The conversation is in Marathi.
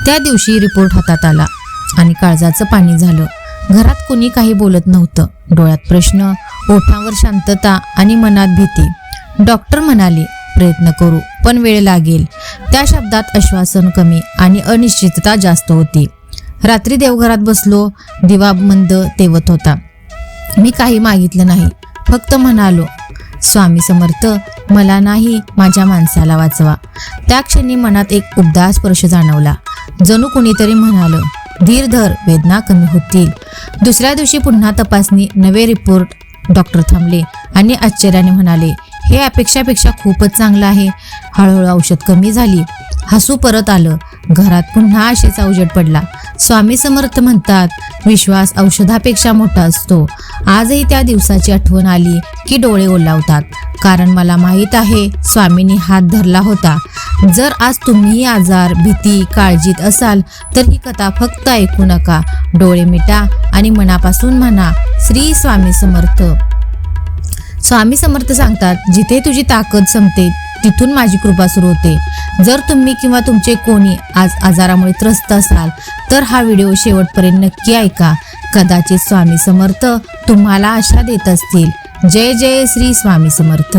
त्या दिवशी रिपोर्ट हातात आला आणि काळजाचं पाणी झालं. घरात कुणी काही बोलत नव्हतं. डोळ्यात प्रश्न, ओठांवर शांतता आणि मनात भीती. डॉक्टर म्हणाले, प्रयत्न करू पण वेळ लागेल. त्या शब्दात आश्वासन कमी आणि अनिश्चितता जास्त होती. रात्री देवघरात बसलो. दिवा मंद तेवत होता. मी काही मागितलं नाही, फक्त म्हणालो, स्वामी समर्थ, मला नाही, माझ्या माणसाला वाचवा. त्या क्षणी मनात एक उबदार स्पर्श जाणवला. जणू कुणीतरी म्हणालं, धीर धर, वेदना कमी होतील. दुसऱ्या दिवशी पुन्हा तपासणी, नवे रिपोर्ट. डॉक्टर थांबले आणि आश्चर्याने म्हणाले, हे अपेक्षापेक्षा खूपच चांगलं आहे. हळूहळू औषध कमी झाली. हसू परत आलं. घरात पुन्हा आशेचा उजेड पडला. स्वामी समर्थ म्हणतात, विश्वास औषधापेक्षा मोठा असतो. आजही त्या दिवसाची आठवण आली की डोळे ओलावतात, कारण मला माहीत आहे स्वामींनी हात धरला होता. जर आज तुम्हीही आजार, भीती, काळजीत असाल तर ही कथा फक्त ऐकू नका. डोळे मिटा आणि मनापासून म्हणा, श्री स्वामी समर्थ. स्वामी समर्थ सांगतात, जिथे तुझी ताकद संपते तिथून माझी कृपा सुरू होते. जर तुम्ही किंवा तुमचे कोणी आज आजारामुळे त्रस्त असाल तर हा व्हिडिओ शेवटपर्यंत नक्की ऐका. कदाचित स्वामी समर्थ तुम्हाला आशा देत असतील. जय जय श्री स्वामी समर्थ.